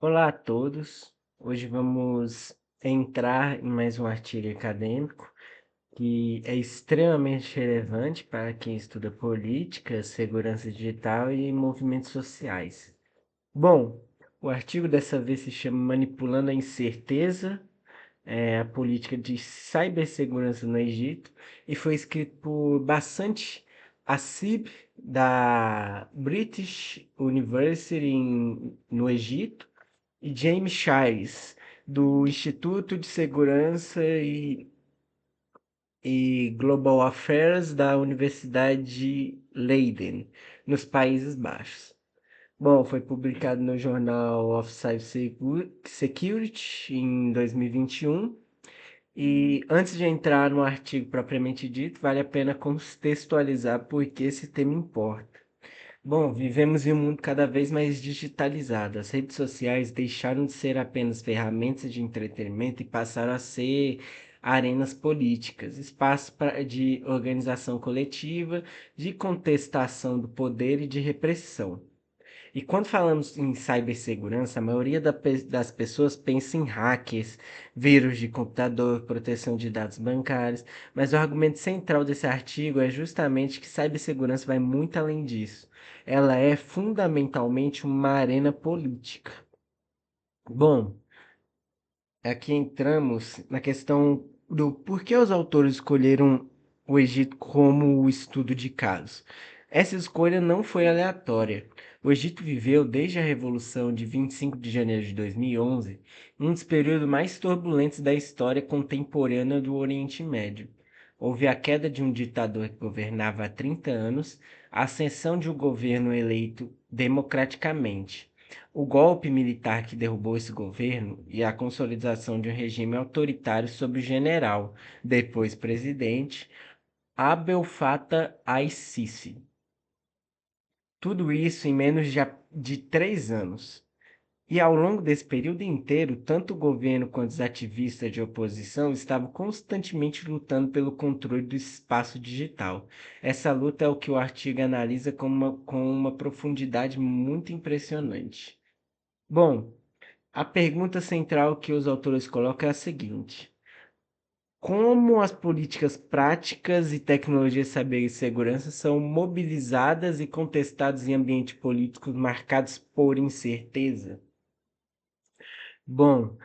Olá a todos. Hoje vamos entrar em mais um artigo acadêmico que é extremamente relevante para quem estuda política, segurança digital e movimentos sociais. Bom, o artigo dessa vez se chama Manipulando a Incerteza, a política de cibersegurança no Egito, e foi escrito por Bassant Assib, da British University no Egito, e James Shires, do Instituto de Segurança e Global Affairs da Universidade de Leiden, nos Países Baixos. Bom, foi publicado no Journal of Security em 2021. E antes de entrar no artigo propriamente dito, vale a pena contextualizar por que esse tema importa. Bom, vivemos em um mundo cada vez mais digitalizado. As redes sociais deixaram de ser apenas ferramentas de entretenimento e passaram a ser arenas políticas, espaços de organização coletiva, de contestação do poder e de repressão. E quando falamos em cibersegurança, a maioria das pessoas pensa em hackers, vírus de computador, proteção de dados bancários, mas o argumento central desse artigo é justamente que cibersegurança vai muito além disso. Ela é fundamentalmente uma arena política. Bom, aqui entramos na questão do por que os autores escolheram o Egito como o estudo de casos. Essa escolha não foi aleatória. O Egito viveu desde a Revolução de 25 de janeiro de 2011, um dos períodos mais turbulentos da história contemporânea do Oriente Médio. Houve a queda de um ditador que governava há 30 anos, a ascensão de um governo eleito democraticamente, o golpe militar que derrubou esse governo e a consolidação de um regime autoritário sob o general, depois presidente, Abdel Fattah al-Sisi. Tudo isso em menos de 3 anos. E ao longo desse período inteiro, tanto o governo quanto os ativistas de oposição estavam constantemente lutando pelo controle do espaço digital. Essa luta é o que o artigo analisa com uma profundidade muito impressionante. Bom, a pergunta central que os autores colocam é a seguinte: como as políticas práticas e tecnologias de saber e segurança são mobilizadas e contestadas em ambientes políticos marcados por incerteza? Bom,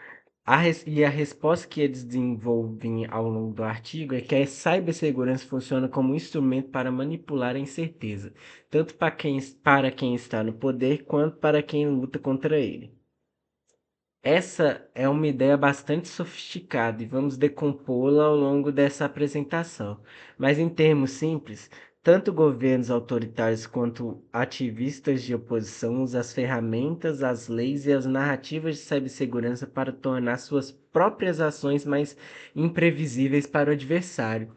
a resposta que eles desenvolvem ao longo do artigo é que a cibersegurança funciona como um instrumento para manipular a incerteza, tanto para quem está no poder quanto para quem luta contra ele. Essa é uma ideia bastante sofisticada e vamos decompô-la ao longo dessa apresentação. Mas, em termos simples, tanto governos autoritários quanto ativistas de oposição usam as ferramentas, as leis e as narrativas de cibersegurança para tornar suas próprias ações mais imprevisíveis para o adversário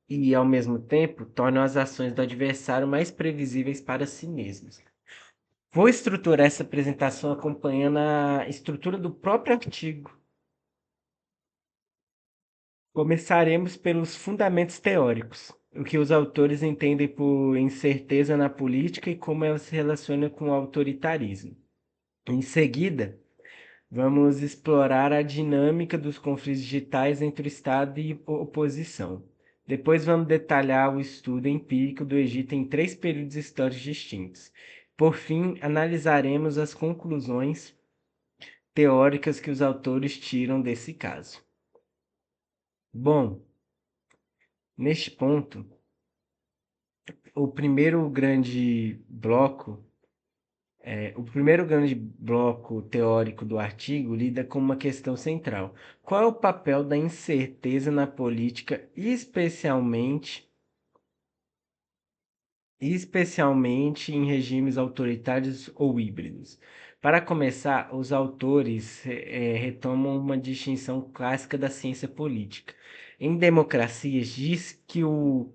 e, ao mesmo tempo, tornam as ações do adversário mais previsíveis para si mesmos. Vou estruturar essa apresentação acompanhando a estrutura do próprio artigo. Começaremos pelos fundamentos teóricos, o que os autores entendem por incerteza na política e como ela se relaciona com o autoritarismo. Em seguida, vamos explorar a dinâmica dos conflitos digitais entre o Estado e oposição. Depois vamos detalhar o estudo empírico do Egito em 3 períodos históricos distintos. Por fim, analisaremos as conclusões teóricas que os autores tiram desse caso. Bom, neste ponto, o primeiro grande bloco teórico do artigo lida com uma questão central. Qual é o papel da incerteza na política, especialmente em regimes autoritários ou híbridos? Para começar, os autores retomam uma distinção clássica da ciência política. Em democracias, diz que o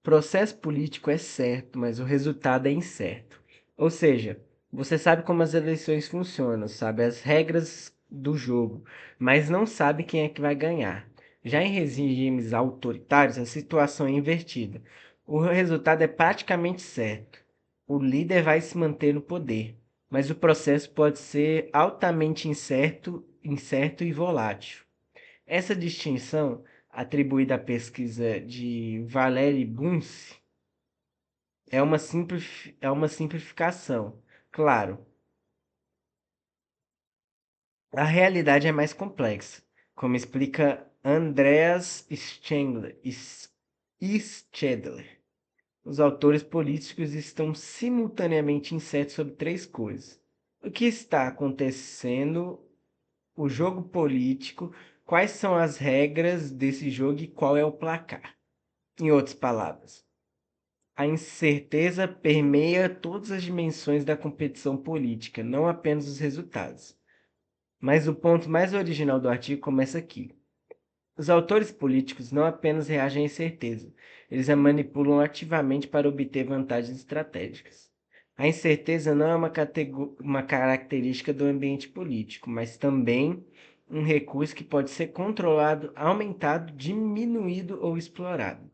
processo político é certo, mas o resultado é incerto. Ou seja, você sabe como as eleições funcionam, sabe as regras do jogo, mas não sabe quem é que vai ganhar. Já em regimes autoritários, a situação é invertida. O resultado é praticamente certo. O líder vai se manter no poder, mas o processo pode ser altamente incerto e volátil. Essa distinção, atribuída à pesquisa de Valery Bunce, é uma simplificação. Claro, a realidade é mais complexa, como explica Andreas Stedler. Os autores políticos estão simultaneamente incertos sobre três coisas: o que está acontecendo, o jogo político, quais são as regras desse jogo e qual é o placar. Em outras palavras, a incerteza permeia todas as dimensões da competição política, não apenas os resultados. Mas o ponto mais original do artigo começa aqui. Os autores políticos não apenas reagem à incerteza, eles a manipulam ativamente para obter vantagens estratégicas. A incerteza não é uma característica do ambiente político, mas também um recurso que pode ser controlado, aumentado, diminuído ou explorado.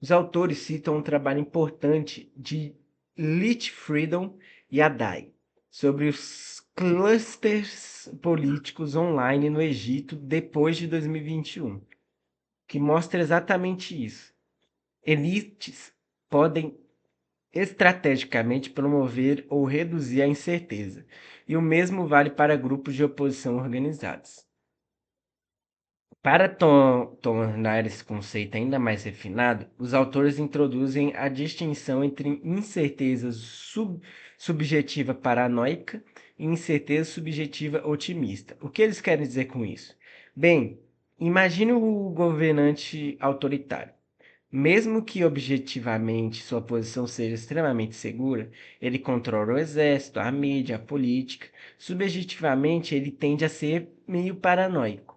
Os autores citam um trabalho importante de Litchfield e Adai sobre os clusters políticos online no Egito depois de 2021, que mostra exatamente isso. Elites podem estrategicamente promover ou reduzir a incerteza, e o mesmo vale para grupos de oposição organizados. Para tornar esse conceito ainda mais refinado, os autores introduzem a distinção entre incerteza subjetiva paranoica e incerteza subjetiva otimista. O que eles querem dizer com isso? Bem, imagine o governante autoritário. Mesmo que objetivamente sua posição seja extremamente segura, ele controla o exército, a mídia, a política. Subjetivamente, ele tende a ser meio paranoico.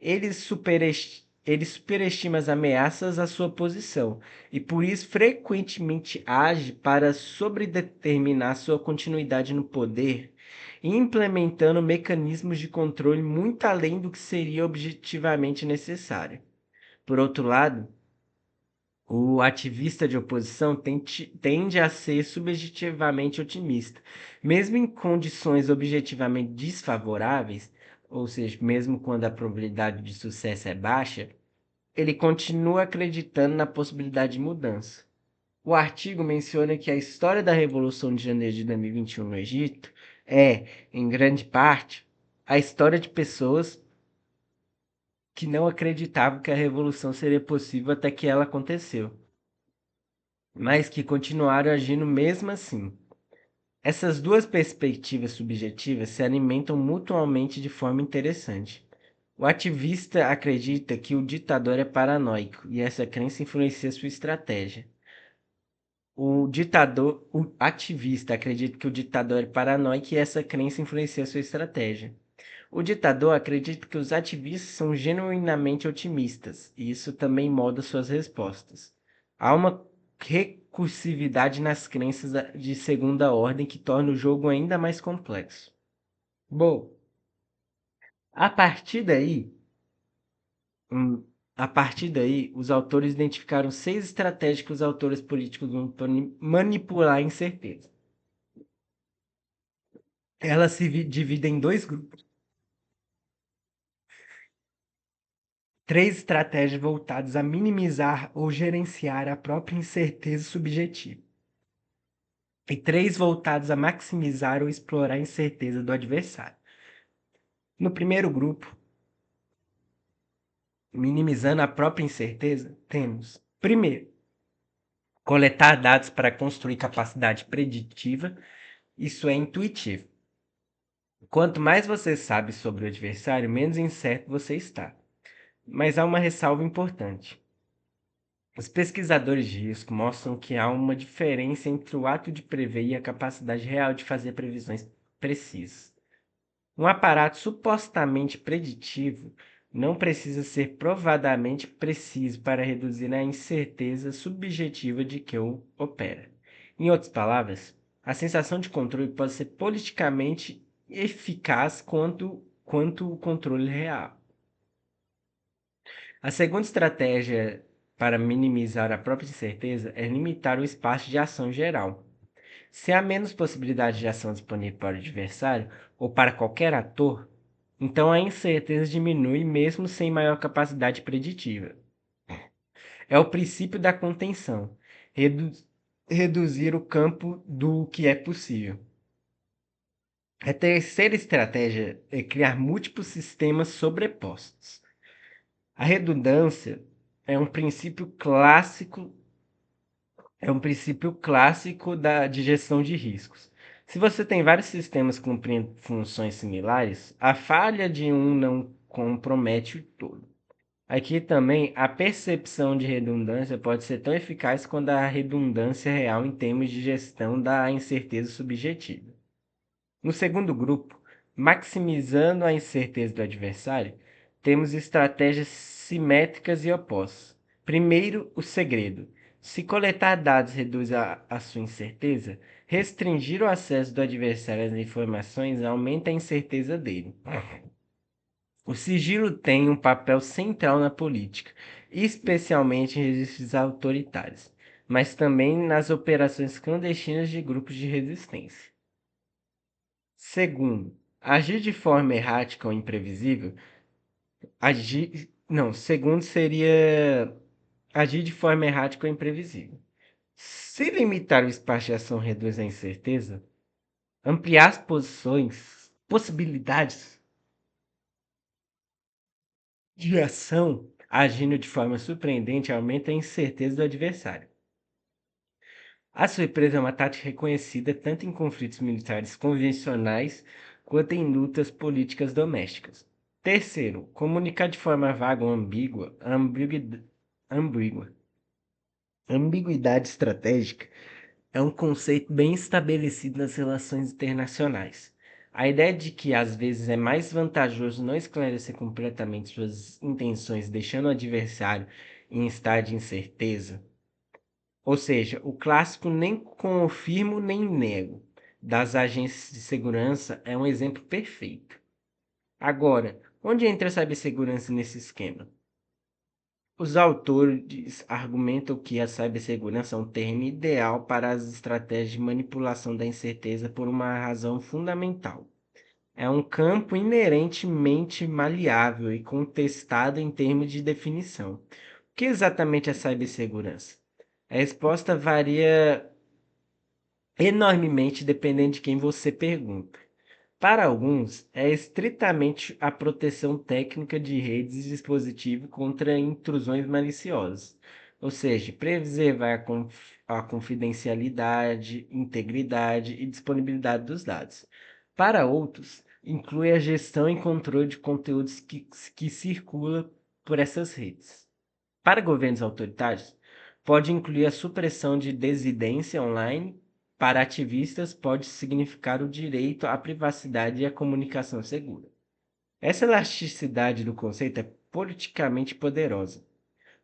Ele superestima as ameaças à sua posição e por isso frequentemente age para sobredeterminar sua continuidade no poder, implementando mecanismos de controle muito além do que seria objetivamente necessário. Por outro lado, o ativista de oposição tende a ser subjetivamente otimista, mesmo em condições objetivamente desfavoráveis, ou seja, mesmo quando a probabilidade de sucesso é baixa, ele continua acreditando na possibilidade de mudança. O artigo menciona que a história da Revolução de Janeiro de 2021 no Egito é, em grande parte, a história de pessoas que não acreditavam que a revolução seria possível até que ela aconteceu, mas que continuaram agindo mesmo assim. Essas duas perspectivas subjetivas se alimentam mutuamente de forma interessante. O ativista acredita que o ditador é paranoico e essa crença influencia sua estratégia. O ativista acredita que o ditador é paranoico e essa crença influencia sua estratégia. O ditador acredita que os ativistas são genuinamente otimistas, e isso também molda suas respostas. Há uma recursividade nas crenças de segunda ordem que torna o jogo ainda mais complexo. Bom, a partir daí, hum, a partir daí, os autores identificaram 6 estratégias que os autores políticos vão manipular a incerteza. Elas se dividem em dois grupos. 3 estratégias voltadas a minimizar ou gerenciar a própria incerteza subjetiva. E 3 voltadas a maximizar ou explorar a incerteza do adversário. No primeiro grupo, minimizando a própria incerteza, temos, primeiro, coletar dados para construir capacidade preditiva. Isso é intuitivo. Quanto mais você sabe sobre o adversário, menos incerto você está. Mas há uma ressalva importante. Os pesquisadores de risco mostram que há uma diferença entre o ato de prever e a capacidade real de fazer previsões precisas. Um aparato supostamente preditivo não precisa ser provadamente preciso para reduzir a incerteza subjetiva de que o opera. Em outras palavras, a sensação de controle pode ser politicamente eficaz quanto o controle real. A segunda estratégia para minimizar a própria incerteza é limitar o espaço de ação geral. Se há menos possibilidade de ação disponível para o adversário ou para qualquer ator, então a incerteza diminui mesmo sem maior capacidade preditiva. É o princípio da contenção, redu- reduzir o campo do que é possível. A terceira estratégia é criar múltiplos sistemas sobrepostos. A redundância é um princípio clássico, de gestão de riscos. Se você tem vários sistemas cumprindo funções similares, a falha de um não compromete o todo. Aqui também, a percepção de redundância pode ser tão eficaz quanto a redundância real em termos de gestão da incerteza subjetiva. No segundo grupo, maximizando a incerteza do adversário, temos estratégias simétricas e opostas. Primeiro, o segredo. Se coletar dados reduz a sua incerteza, restringir o acesso do adversário às informações aumenta a incerteza dele. O sigilo tem um papel central na política, especialmente em regimes autoritários, mas também nas operações clandestinas de grupos de resistência. Segundo, agir de forma errática ou imprevisível. Segundo seria agir de forma errática ou imprevisível. Se limitar o espaço de ação reduz a incerteza, ampliar as possibilidades de ação, agindo de forma surpreendente, aumenta a incerteza do adversário. A surpresa é uma tática reconhecida tanto em conflitos militares convencionais quanto em lutas políticas domésticas. Terceiro, comunicar de forma vaga ou ambígua. Ambiguidade estratégica é um conceito bem estabelecido nas relações internacionais. A ideia de que às vezes é mais vantajoso não esclarecer completamente suas intenções, deixando o adversário em estado de incerteza. Ou seja, o clássico nem confirmo nem nego das agências de segurança é um exemplo perfeito. Agora, onde entra a cibersegurança nesse esquema? Os autores argumentam que a cibersegurança é um termo ideal para as estratégias de manipulação da incerteza por uma razão fundamental. É um campo inerentemente maleável e contestado em termos de definição. O que exatamente é cibersegurança? A resposta varia enormemente dependendo de quem você pergunta. Para alguns, é estritamente a proteção técnica de redes e dispositivos contra intrusões maliciosas, ou seja, preservar a confidencialidade, integridade e disponibilidade dos dados. Para outros, inclui a gestão e controle de conteúdos que circulam por essas redes. Para governos autoritários, pode incluir a supressão de dissidência online. Para ativistas, pode significar o direito à privacidade e à comunicação segura. Essa elasticidade do conceito é politicamente poderosa.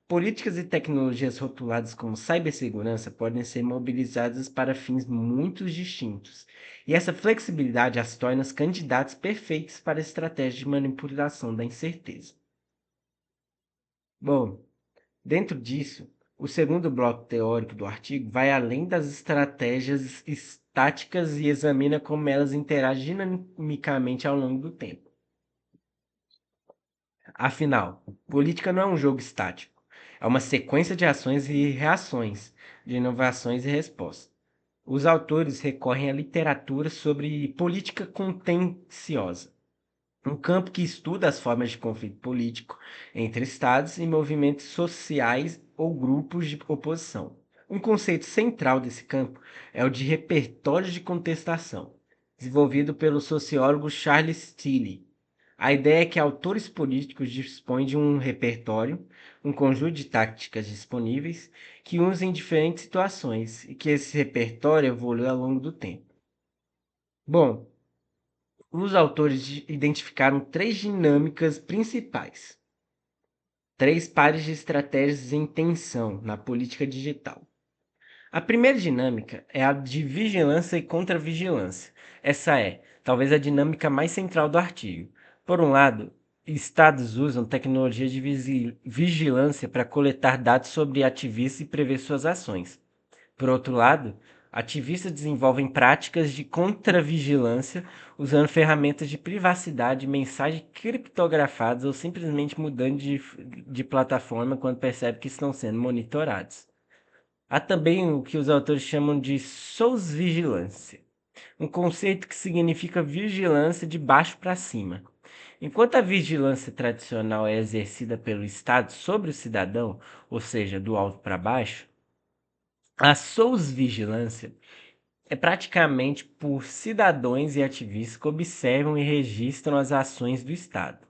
Políticas e tecnologias rotuladas como cibersegurança podem ser mobilizadas para fins muito distintos, e essa flexibilidade as torna candidatos perfeitos para estratégias de manipulação da incerteza. Bom, dentro disso, o segundo bloco teórico do artigo vai além das estratégias estáticas e examina como elas interagem dinamicamente ao longo do tempo. Afinal, política não é um jogo estático, é uma sequência de ações e reações, de inovações e respostas. Os autores recorrem à literatura sobre política contenciosa, um campo que estuda as formas de conflito político entre estados e movimentos sociais ou grupos de oposição. Um conceito central desse campo é o de repertório de contestação, desenvolvido pelo sociólogo Charles Tilly. A ideia é que autores políticos dispõem de um repertório, um conjunto de táticas disponíveis que usam em diferentes situações e que esse repertório evolui ao longo do tempo. Bom, os autores identificaram três dinâmicas principais, três pares de estratégias em tensão na política digital. A primeira dinâmica é a de vigilância e contra-vigilância. Essa é, talvez, a dinâmica mais central do artigo. Por um lado, estados usam tecnologia de vigilância para coletar dados sobre ativistas e prever suas ações. Por outro lado, Ativistas desenvolvem práticas de contravigilância usando ferramentas de privacidade, mensagens criptografadas ou simplesmente mudando de plataforma quando percebem que estão sendo monitorados. Há também o que os autores chamam de sousvigilância, um conceito que significa vigilância de baixo para cima. Enquanto a vigilância tradicional é exercida pelo Estado sobre o cidadão, ou seja, do alto para baixo, a sousvigilância é praticamente por cidadãos e ativistas que observam e registram as ações do Estado.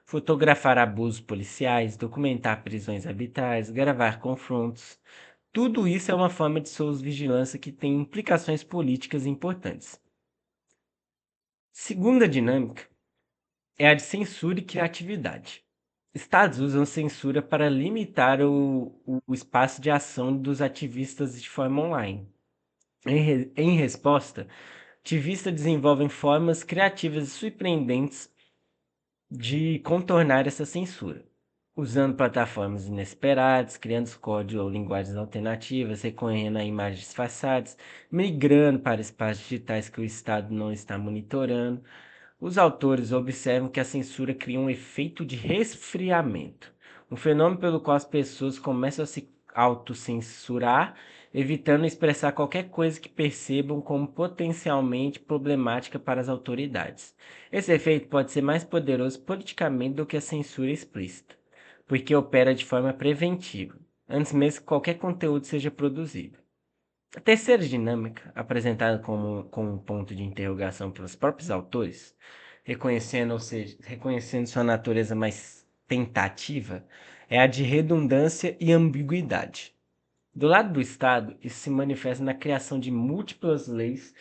Fotografar abusos policiais, documentar prisões arbitrárias, gravar confrontos. Tudo isso é uma forma de sousvigilância que tem implicações políticas importantes. Segunda dinâmica é a de censura e criatividade. Estados usam censura para limitar o espaço de ação dos ativistas de forma online. Em resposta, ativistas desenvolvem formas criativas e surpreendentes de contornar essa censura, usando plataformas inesperadas, criando código ou linguagens alternativas, recorrendo a imagens disfarçadas, migrando para espaços digitais que o Estado não está monitorando. Os autores observam que a censura cria um efeito de resfriamento, um fenômeno pelo qual as pessoas começam a se autocensurar, evitando expressar qualquer coisa que percebam como potencialmente problemática para as autoridades. Esse efeito pode ser mais poderoso politicamente do que a censura explícita, porque opera de forma preventiva, antes mesmo que qualquer conteúdo seja produzido. A terceira dinâmica, apresentada como um ponto de interrogação pelos próprios autores, reconhecendo, ou seja, reconhecendo sua natureza mais tentativa, é a de redundância e ambiguidade. Do lado do Estado, isso se manifesta na criação de múltiplas leis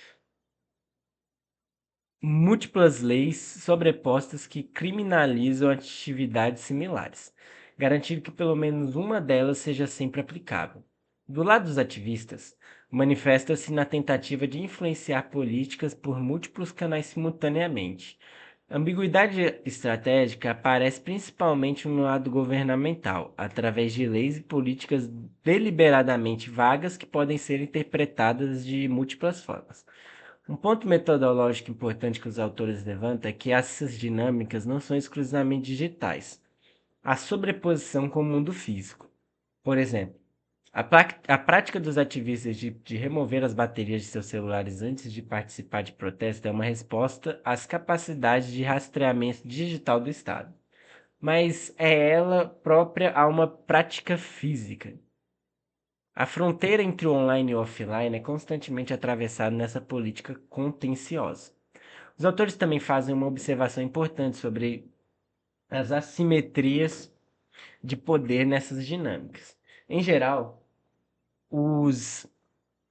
sobrepostas que criminalizam atividades similares, garantindo que pelo menos uma delas seja sempre aplicável. Do lado dos ativistas, manifesta-se na tentativa de influenciar políticas por múltiplos canais simultaneamente. A ambiguidade estratégica aparece principalmente no lado governamental, através de leis e políticas deliberadamente vagas que podem ser interpretadas de múltiplas formas. Um ponto metodológico importante que os autores levantam é que essas dinâmicas não são exclusivamente digitais. Há sobreposição com o mundo físico. Por exemplo, a prática dos ativistas de remover as baterias de seus celulares antes de participar de protesto é uma resposta às capacidades de rastreamento digital do Estado. Mas é ela própria a uma prática física. A fronteira entre o online e o offline é constantemente atravessada nessa política contenciosa. Os autores também fazem uma observação importante sobre as assimetrias de poder nessas dinâmicas. Em geral, os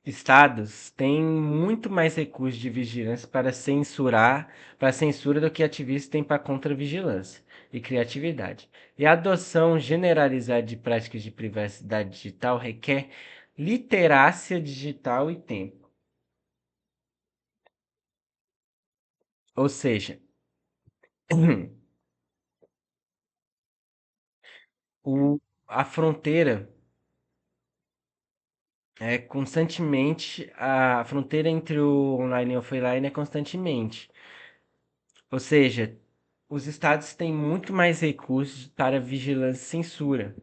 estados têm muito mais recursos de vigilância para censura do que ativistas têm para contra-vigilância e criatividade. E a adoção generalizada de práticas de privacidade digital requer literácia digital e tempo. Ou seja, a fronteira a fronteira entre o online e o offline é constantemente. Ou seja, os estados têm muito mais recursos para vigilância e censura.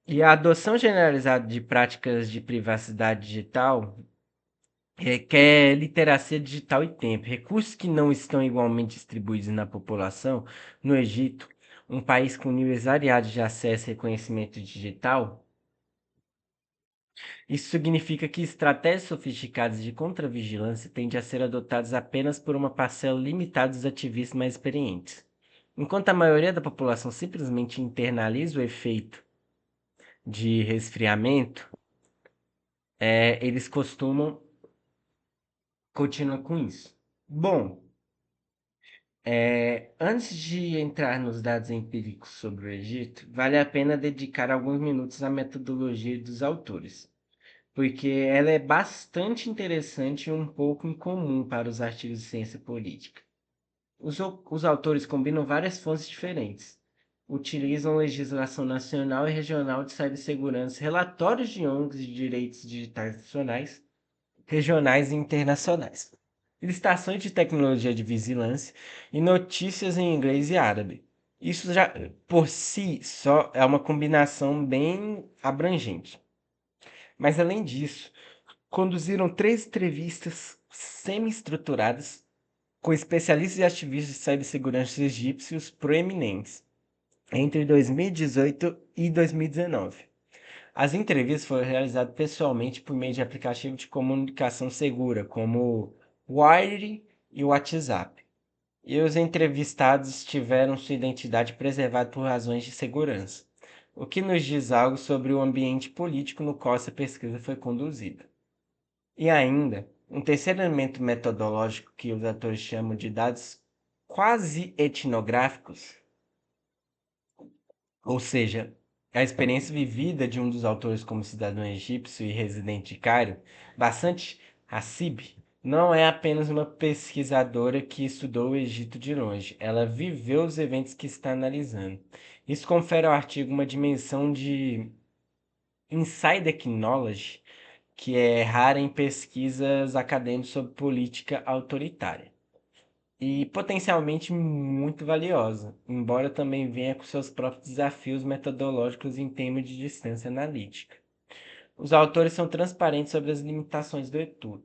E a adoção generalizada de práticas de privacidade digital requer literacia digital e tempo. Recursos que não estão igualmente distribuídos na população. No Egito, um país com níveis variados de acesso e reconhecimento digital, isso significa que estratégias sofisticadas de contravigilância tendem a ser adotadas apenas por uma parcela limitada dos ativistas mais experientes. Enquanto a maioria da população simplesmente internaliza o efeito de resfriamento, eles costumam continuar com isso. Bom, antes de entrar nos dados empíricos sobre o Egito, vale a pena dedicar alguns minutos à metodologia dos autores, porque ela é bastante interessante e um pouco incomum para os artigos de ciência política. Os autores combinam várias fontes diferentes, utilizam legislação nacional e regional de cibersegurança, relatórios de ONGs de direitos digitais nacionais, regionais e internacionais, licitações de tecnologia de vigilância e notícias em inglês e árabe. Isso já, por si só, é uma combinação bem abrangente. Mas, além disso, conduziram 3 entrevistas semi-estruturadas com especialistas e ativistas de cibersegurança egípcios proeminentes entre 2018 e 2019. As entrevistas foram realizadas pessoalmente por meio de aplicativos de comunicação segura, como o Wire e o WhatsApp. E os entrevistados tiveram sua identidade preservada por razões de segurança, o que nos diz algo sobre o ambiente político no qual essa pesquisa foi conduzida. E ainda, um terceiro elemento metodológico que os autores chamam de dados quase etnográficos, ou seja, a experiência vivida de um dos autores como cidadão egípcio e residente de Cairo, bastante Hassib, não é apenas uma pesquisadora que estudou o Egito de longe, ela viveu os eventos que está analisando. Isso confere ao artigo uma dimensão de insider knowledge que é rara em pesquisas acadêmicas sobre política autoritária e potencialmente muito valiosa, embora também venha com seus próprios desafios metodológicos em termos de distância analítica. Os autores são transparentes sobre as limitações do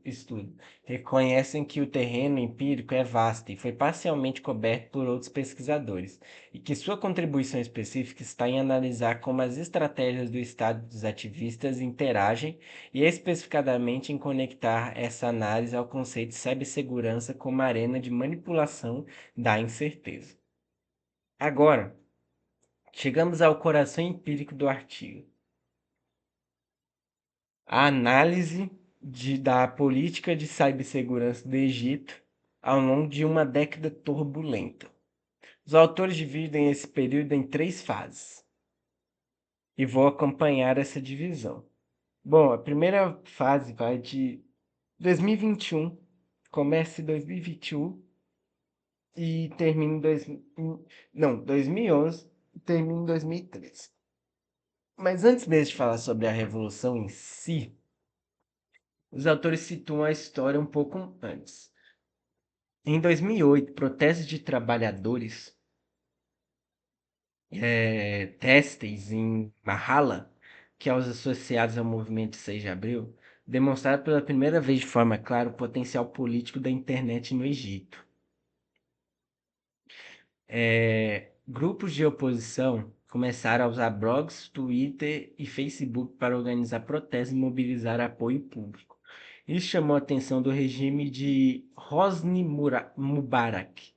estudo, reconhecem que o terreno empírico é vasto e foi parcialmente coberto por outros pesquisadores, e que sua contribuição específica está em analisar como as estratégias do Estado dos ativistas interagem e especificadamente em conectar essa análise ao conceito de cibersegurança como arena de manipulação da incerteza. Agora, chegamos ao coração empírico do artigo. A análise da política de cibersegurança do Egito ao longo de uma década turbulenta. Os autores dividem esse período em 3 fases e vou acompanhar essa divisão. Bom, a primeira fase vai de 2021, começa em 2021 e termina em 2011 e termina em 2013. Mas antes mesmo de falar sobre a revolução em si, os autores situam a história um pouco antes. Em 2008, protestos de trabalhadores têxteis em Malala, que aos associados ao movimento 6 de abril, demonstraram pela primeira vez de forma clara o potencial político da internet no Egito. Grupos de oposição começaram a usar blogs, Twitter e Facebook para organizar protestos e mobilizar apoio público. Isso chamou a atenção do regime de Hosni Mubarak.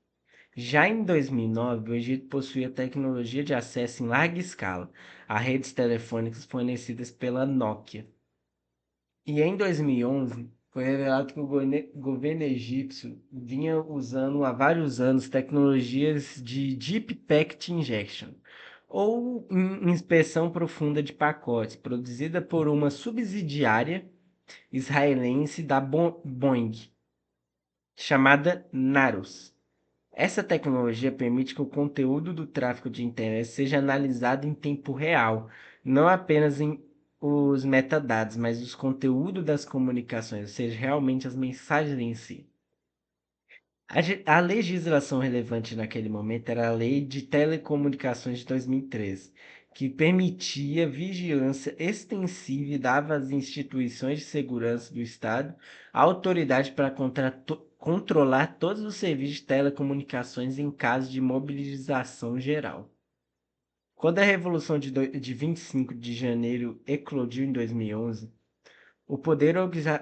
Já em 2009, o Egito possuía tecnologia de acesso em larga escala a redes telefônicas fornecidas pela Nokia. E em 2011, foi revelado que o governo egípcio vinha usando há vários anos tecnologias de Deep Packet Injection, ou inspeção profunda de pacotes, produzida por uma subsidiária israelense da Boeing, chamada Narus. Essa tecnologia permite que o conteúdo do tráfego de internet seja analisado em tempo real, não apenas em os metadados, mas os conteúdos das comunicações, ou seja, realmente as mensagens em si. A legislação relevante naquele momento era a Lei de Telecomunicações de 2013, que permitia vigilância extensiva e dava às instituições de segurança do Estado a autoridade para controlar todos os serviços de telecomunicações em caso de mobilização geral. Quando a Revolução de 25 de janeiro eclodiu em 2011, o poder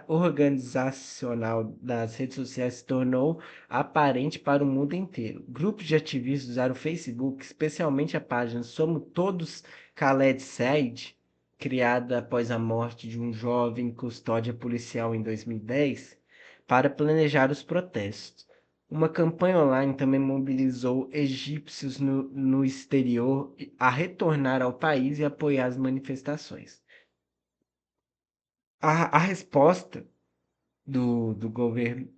organizacional das redes sociais se tornou aparente para o mundo inteiro. Grupos de ativistas usaram o Facebook, especialmente a página Somos Todos Khaled Said, criada após a morte de um jovem custódia policial em 2010, para planejar os protestos. Uma campanha online também mobilizou egípcios no exterior a retornar ao país e apoiar as manifestações. A resposta do governo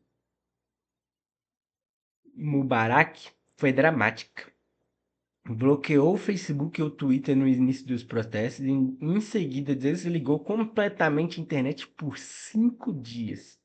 Mubarak foi dramática. Bloqueou o Facebook e o Twitter no início dos protestos e em seguida desligou completamente a internet por 5 dias.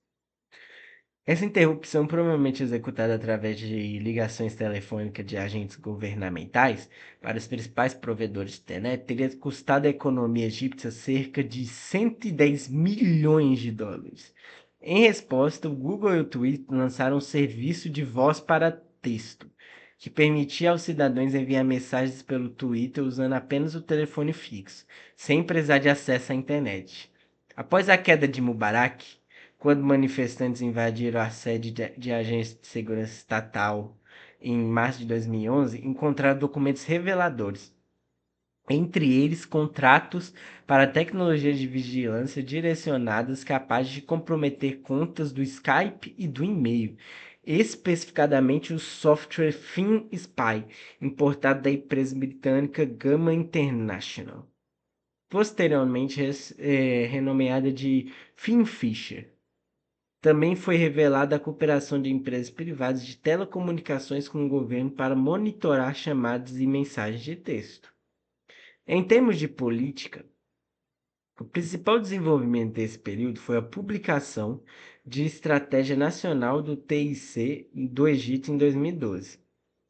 Essa interrupção, provavelmente executada através de ligações telefônicas de agentes governamentais para os principais provedores de internet, teria custado à economia egípcia cerca de 110 milhões de dólares. Em resposta, o Google e o Twitter lançaram um serviço de voz para texto, que permitia aos cidadãos enviar mensagens pelo Twitter usando apenas o telefone fixo, sem precisar de acesso à internet. Após a queda de Mubarak, quando manifestantes invadiram a sede de agência de segurança estatal em março de 2011, encontraram documentos reveladores, entre eles contratos para tecnologias de vigilância direcionadas capazes de comprometer contas do Skype e do e-mail, especificadamente o software FinSpy, importado da empresa britânica Gamma International, posteriormente renomeada de FinFisher. Também foi revelada a cooperação de empresas privadas de telecomunicações com o governo para monitorar chamadas e mensagens de texto. Em termos de política, o principal desenvolvimento desse período foi a publicação de Estratégia Nacional do TIC do Egito em 2012.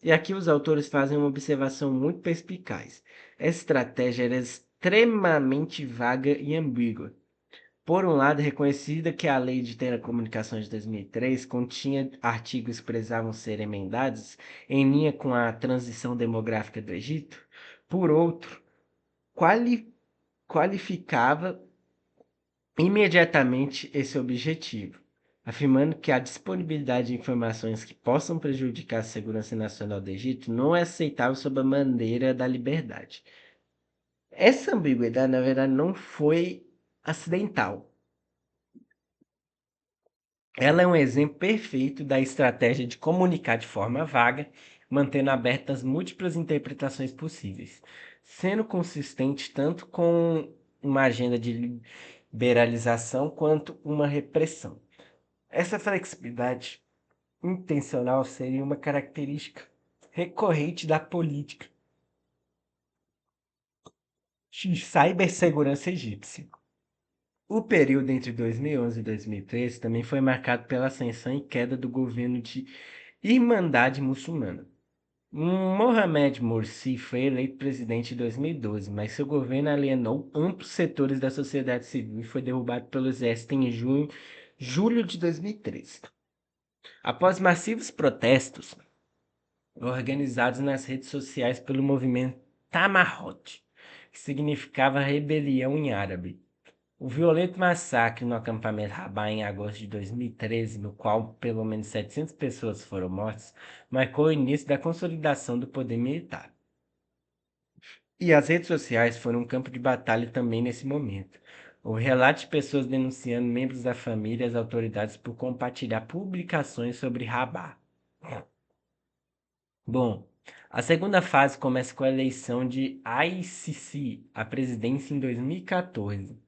E aqui os autores fazem uma observação muito perspicaz. Essa estratégia era extremamente vaga e ambígua. Por um lado, é reconhecida que a Lei de Telecomunicações de 2003 continha artigos que precisavam ser emendados em linha com a transição demográfica do Egito. Por outro, qualificava imediatamente esse objetivo, afirmando que a disponibilidade de informações que possam prejudicar a segurança nacional do Egito não é aceitável sob a bandeira da liberdade. Essa ambiguidade, na verdade, não foi acidental. Ela é um exemplo perfeito da estratégia de comunicar de forma vaga, mantendo abertas múltiplas interpretações possíveis, sendo consistente tanto com uma agenda de liberalização quanto uma repressão. Essa flexibilidade intencional seria uma característica recorrente da política de cibersegurança egípcia. O período entre 2011 e 2013 também foi marcado pela ascensão e queda do governo de Irmandade Muçulmana. Mohamed Morsi foi eleito presidente em 2012, mas seu governo alienou amplos setores da sociedade civil e foi derrubado pelo exército em julho de 2013. Após massivos protestos organizados nas redes sociais pelo movimento Tamarot, que significava rebelião em árabe. O violento massacre no acampamento Rabaa em agosto de 2013, no qual pelo menos 700 pessoas foram mortas, marcou o início da consolidação do poder militar. E as redes sociais foram um campo de batalha também nesse momento. O relato de pessoas denunciando membros da família e as autoridades por compartilhar publicações sobre Rabaa. Bom, a segunda fase começa com a eleição de ICC, a presidência em 2014.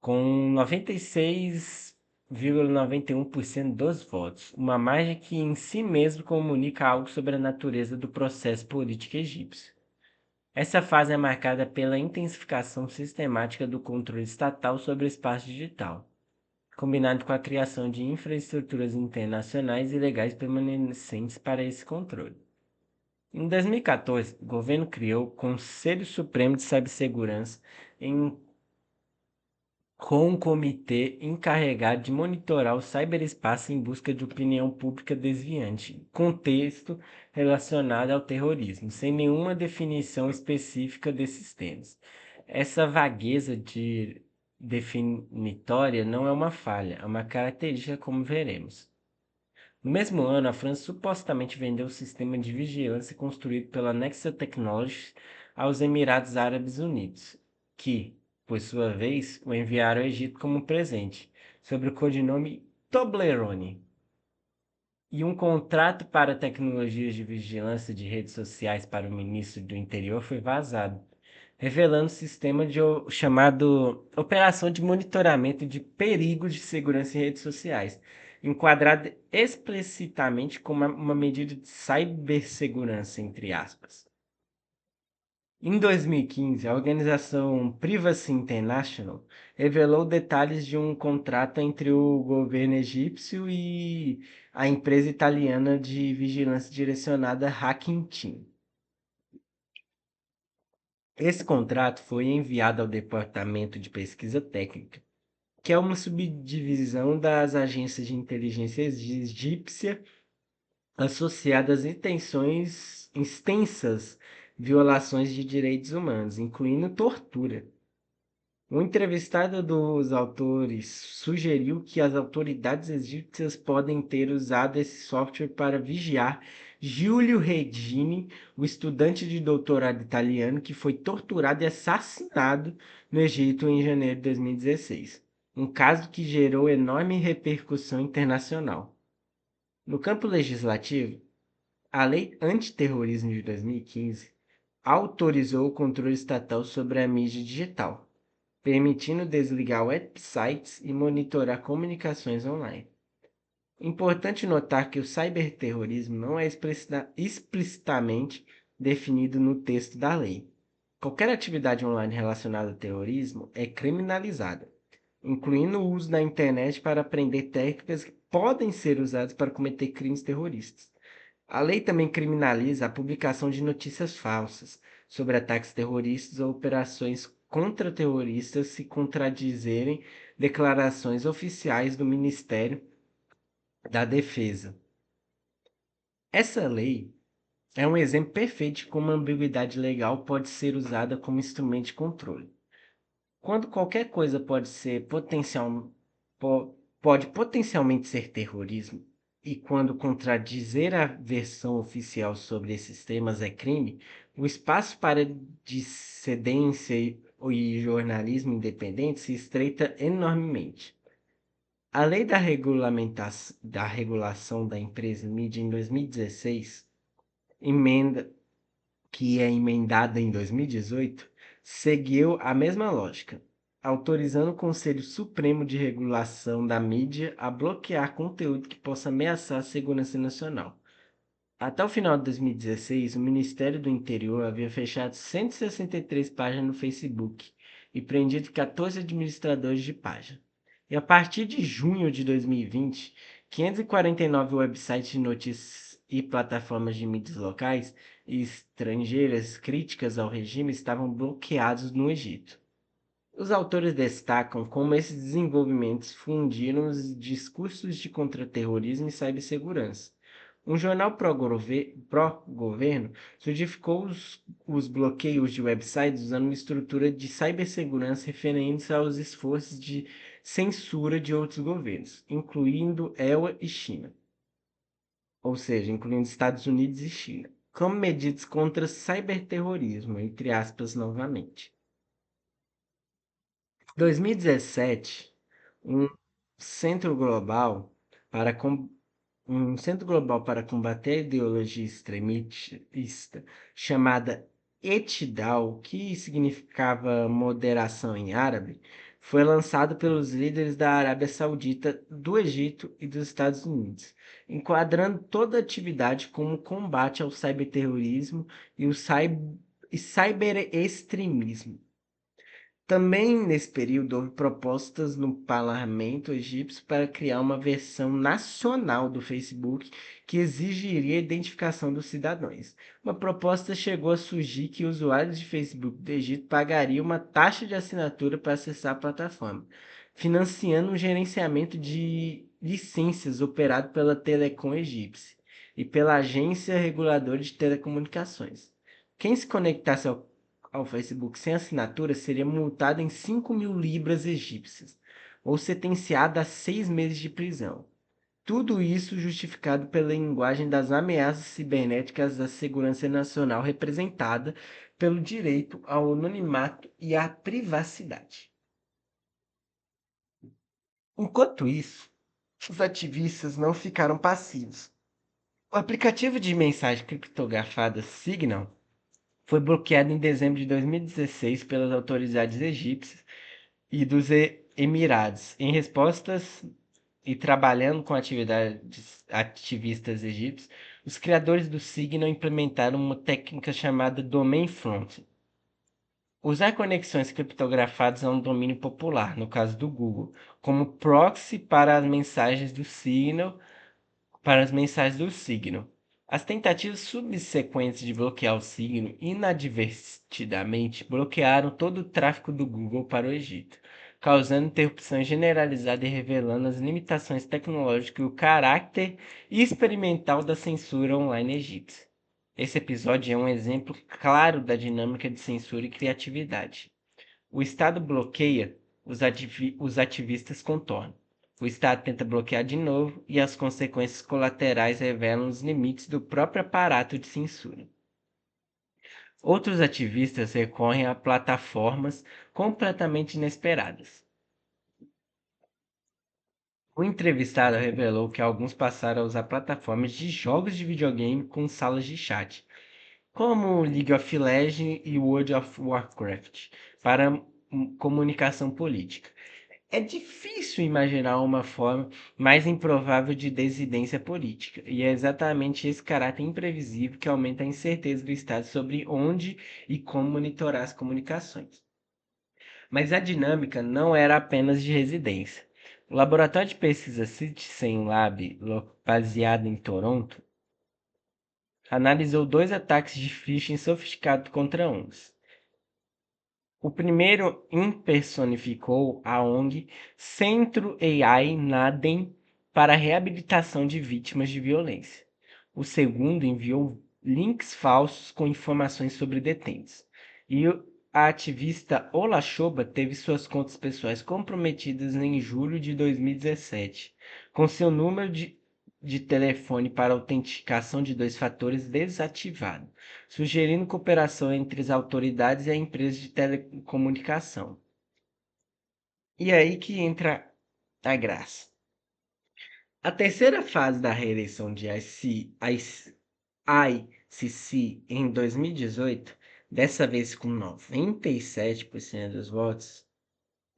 Com 96,91% dos votos, uma margem que em si mesmo comunica algo sobre a natureza do processo político egípcio. Essa fase é marcada pela intensificação sistemática do controle estatal sobre o espaço digital, combinado com a criação de infraestruturas internacionais e legais permanentes para esse controle. Em 2014, o governo criou o Conselho Supremo de Cibersegurança em com um comitê encarregado de monitorar o ciberespaço em busca de opinião pública desviante, contexto relacionado ao terrorismo, sem nenhuma definição específica desses temas. Essa vagueza definitória não é uma falha, é uma característica, como veremos. No mesmo ano, a França supostamente vendeu o sistema de vigilância construído pela Nexia Technologies aos Emirados Árabes Unidos, que, por sua vez, o enviaram ao Egito como presente, sob o codinome Toblerone. E um contrato para tecnologias de vigilância de redes sociais para o ministro do Interior foi vazado, revelando o sistema chamado Operação de Monitoramento de Perigos de Segurança em Redes Sociais, enquadrado explicitamente como uma medida de cibersegurança, entre aspas. Em 2015, a organização Privacy International revelou detalhes de um contrato entre o governo egípcio e a empresa italiana de vigilância direcionada Hacking Team. Esse contrato foi enviado ao Departamento de Pesquisa Técnica, que é uma subdivisão das agências de inteligência egípcia associadas a extensas violações de direitos humanos, incluindo tortura. Um entrevistado dos autores sugeriu que as autoridades egípcias podem ter usado esse software para vigiar Giulio Regini, o estudante de doutorado italiano que foi torturado e assassinado no Egito em janeiro de 2016, um caso que gerou enorme repercussão internacional. No campo legislativo, a Lei Antiterrorismo de 2015 autorizou o controle estatal sobre a mídia digital, permitindo desligar websites e monitorar comunicações online. Importante notar que o cyberterrorismo não é explicitamente definido no texto da lei. Qualquer atividade online relacionada ao terrorismo é criminalizada, incluindo o uso da internet para aprender técnicas que podem ser usadas para cometer crimes terroristas. A lei também criminaliza a publicação de notícias falsas sobre ataques terroristas ou operações contra-terroristas se contradizerem declarações oficiais do Ministério da Defesa. Essa lei é um exemplo perfeito de como a ambiguidade legal pode ser usada como instrumento de controle. Quando qualquer coisa pode potencialmente ser terrorismo, e quando contradizer a versão oficial sobre esses temas é crime, o espaço para dissidência e jornalismo independente se estreita enormemente. A Lei da Regulação da Empresa e Mídia em 2016, emenda que é emendada em 2018, seguiu a mesma lógica, autorizando o Conselho Supremo de Regulação da Mídia a bloquear conteúdo que possa ameaçar a segurança nacional. Até o final de 2016, o Ministério do Interior havia fechado 163 páginas no Facebook e prendido 14 administradores de página. E a partir de junho de 2020, 549 websites de notícias e plataformas de mídias locais e estrangeiras críticas ao regime estavam bloqueados no Egito. Os autores destacam como esses desenvolvimentos fundiram os discursos de contra-terrorismo e cibersegurança. Um jornal pró-governo justificou os bloqueios de websites usando uma estrutura de cibersegurança referente aos esforços de censura de outros governos, incluindo EUA e China, ou seja, incluindo Estados Unidos e China, como medidas contra cyberterrorismo, entre aspas, novamente. 2017, um centro global para com- um centro global para combater a ideologia extremista chamada Etidal, que significava moderação em árabe, foi lançado pelos líderes da Arábia Saudita, do Egito e dos Estados Unidos, enquadrando toda a atividade como combate ao cyberterrorismo e o cyberextremismo. Também nesse período houve propostas no parlamento egípcio para criar uma versão nacional do Facebook que exigiria a identificação dos cidadãos. Uma proposta chegou a surgir que usuários de Facebook do Egito pagariam uma taxa de assinatura para acessar a plataforma, financiando um gerenciamento de licenças operado pela Telecom Egípcia e pela Agência Reguladora de Telecomunicações. Quem se conectasse ao Facebook sem assinatura seria multado em 5.000 libras egípcias, ou sentenciado a 6 meses de prisão. Tudo isso justificado pela linguagem das ameaças cibernéticas à segurança nacional representada pelo direito ao anonimato e à privacidade. Enquanto isso, os ativistas não ficaram passivos. O aplicativo de mensagem criptografada Signal foi bloqueado em dezembro de 2016 pelas autoridades egípcias e dos Emirados. Em respostas e trabalhando com atividades ativistas egípcios, os criadores do Signal implementaram uma técnica chamada Domain Front, Usar conexões criptografadas é um domínio popular, no caso do Google, como proxy para as mensagens do signo. As tentativas subsequentes de bloquear o signo inadvertidamente bloquearam todo o tráfego do Google para o Egito, causando interrupção generalizada e revelando as limitações tecnológicas e o caráter experimental da censura online egípcia. Esse episódio é um exemplo claro da dinâmica de censura e criatividade. O Estado bloqueia, os ativistas contornam. O Estado tenta bloquear de novo e as consequências colaterais revelam os limites do próprio aparato de censura. Outros ativistas recorrem a plataformas completamente inesperadas. O entrevistado revelou que alguns passaram a usar plataformas de jogos de videogame com salas de chat, como League of Legends e World of Warcraft, para comunicação política. É difícil imaginar uma forma mais improvável de dissidência política, e é exatamente esse caráter imprevisível que aumenta a incerteza do Estado sobre onde e como monitorar as comunicações. Mas a dinâmica não era apenas de residência. O laboratório de pesquisa Citizen Lab, baseado em Toronto, analisou dois ataques de phishing sofisticado contra ONGs. O primeiro impersonificou a ONG Centro AI Nadem para a reabilitação de vítimas de violência. O segundo enviou links falsos com informações sobre detentos. E a ativista Ola Shoba teve suas contas pessoais comprometidas em julho de 2017, com seu número de telefone para autenticação de dois fatores desativado, sugerindo cooperação entre as autoridades e a empresa de telecomunicação. E aí que entra a graça. A terceira fase da reeleição de ICC em 2018, dessa vez com 97% dos votos,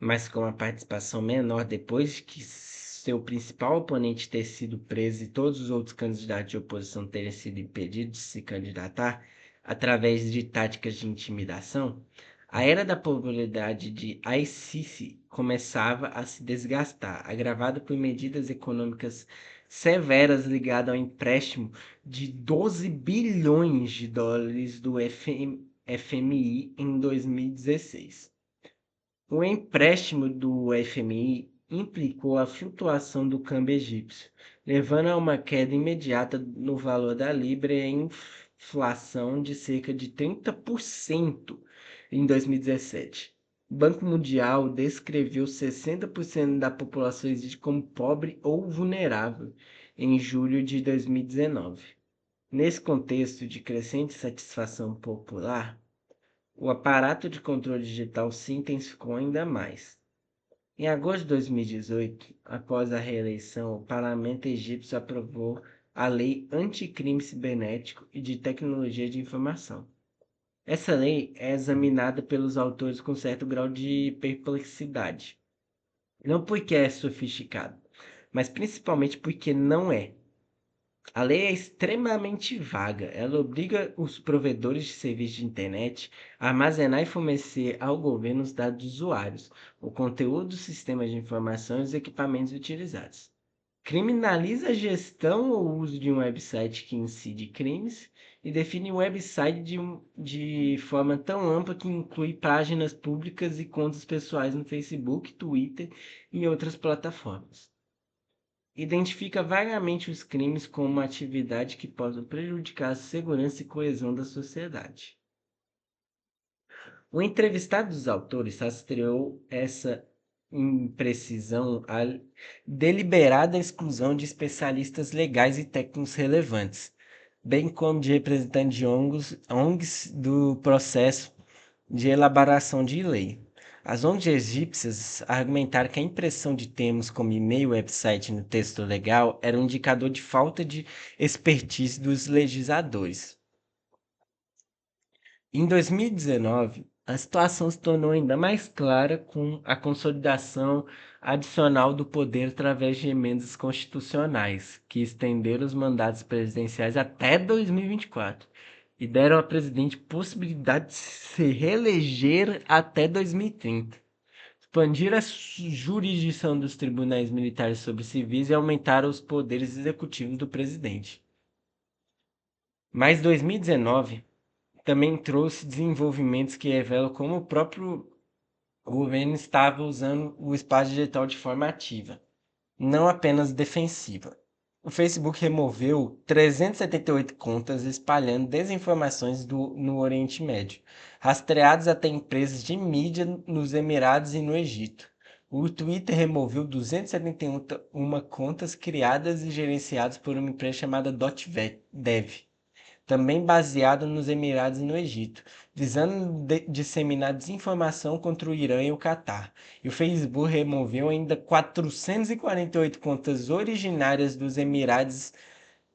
mas com uma participação menor depois de que seu principal oponente ter sido preso e todos os outros candidatos de oposição terem sido impedidos de se candidatar através de táticas de intimidação, a era da popularidade de Al-Sisi começava a se desgastar, agravada por medidas econômicas severas ligadas ao empréstimo de 12 bilhões de dólares do FMI em 2016. O empréstimo do FMI implicou a flutuação do câmbio egípcio, levando a uma queda imediata no valor da libra e a inflação de cerca de 30% em 2017. O Banco Mundial descreveu 60% da população egípcia como pobre ou vulnerável em julho de 2019. Nesse contexto de crescente satisfação popular, o aparato de controle digital se intensificou ainda mais. Em agosto de 2018, após a reeleição, o parlamento egípcio aprovou a Lei Anticrime Cibernético e de Tecnologia de Informação. Essa lei é examinada pelos autores com certo grau de perplexidade. Não porque é sofisticado, mas principalmente porque não é. A lei é extremamente vaga. Ela obriga os provedores de serviços de internet a armazenar e fornecer ao governo os dados dos usuários, o conteúdo dos sistemas de informação e os equipamentos utilizados. Criminaliza a gestão ou uso de um website que incide crimes e define o website de forma tão ampla que inclui páginas públicas e contas pessoais no Facebook, Twitter e outras plataformas. Identifica vagamente os crimes como uma atividade que possa prejudicar a segurança e coesão da sociedade. O entrevistado dos autores rastreou essa imprecisão à deliberada exclusão de especialistas legais e técnicos relevantes, bem como de representantes de ONGs do processo de elaboração de lei. As ONGs egípcias argumentaram que a impressão de termos como e-mail e website no texto legal era um indicador de falta de expertise dos legisladores. Em 2019, a situação se tornou ainda mais clara com a consolidação adicional do poder através de emendas constitucionais, que estenderam os mandatos presidenciais até 2024, e deram ao presidente possibilidade de se reeleger até 2030. Expandir a jurisdição dos tribunais militares sobre civis e aumentar os poderes executivos do presidente. Mas 2019 também trouxe desenvolvimentos que revelam como o próprio governo estava usando o espaço digital de forma ativa, não apenas defensiva. O Facebook removeu 378 contas espalhando desinformações no Oriente Médio, rastreadas até empresas de mídia nos Emirados e no Egito. O Twitter removeu 271 contas criadas e gerenciadas por uma empresa chamada .dev, também baseado nos Emirados e no Egito, visando disseminar desinformação contra o Irã e o Catar. E o Facebook removeu ainda 448 contas originárias dos Emirados,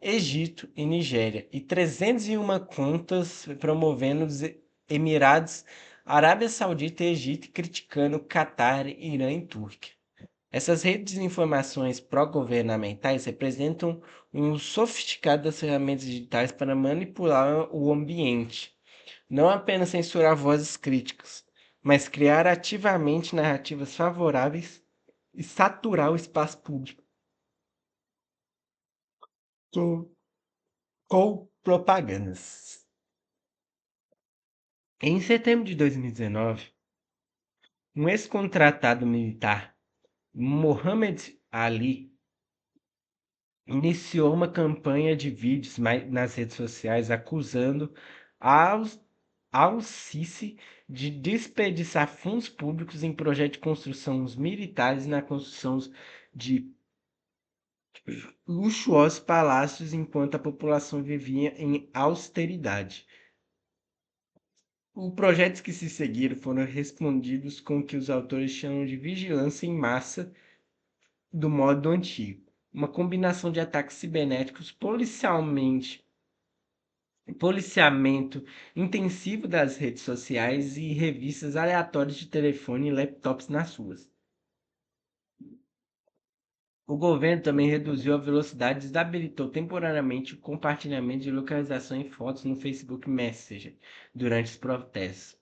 Egito e Nigéria, e 301 contas promovendo os Emirados, Arábia Saudita e Egito, criticando Catar, Irã e Turquia. Essas redes de informações pró-governamentais representam um sofisticado das ferramentas digitais para manipular o ambiente, não apenas censurar vozes críticas, mas criar ativamente narrativas favoráveis e saturar o espaço público com, com propagandas. Em setembro de 2019, um ex-contratado militar, Mohamed Ali, iniciou uma campanha de vídeos nas redes sociais acusando Al-Sisi de desperdiçar fundos públicos em projetos de construção militares e na construção de luxuosos palácios enquanto a população vivia em austeridade. Os projetos que se seguiram foram respondidos com o que os autores chamam de vigilância em massa do modo antigo, uma combinação de ataques cibernéticos policiamento intensivo das redes sociais e revistas aleatórias de telefone e laptops nas ruas. O governo também reduziu a velocidade e desabilitou temporariamente o compartilhamento de localização em fotos no Facebook Messenger durante os protestos.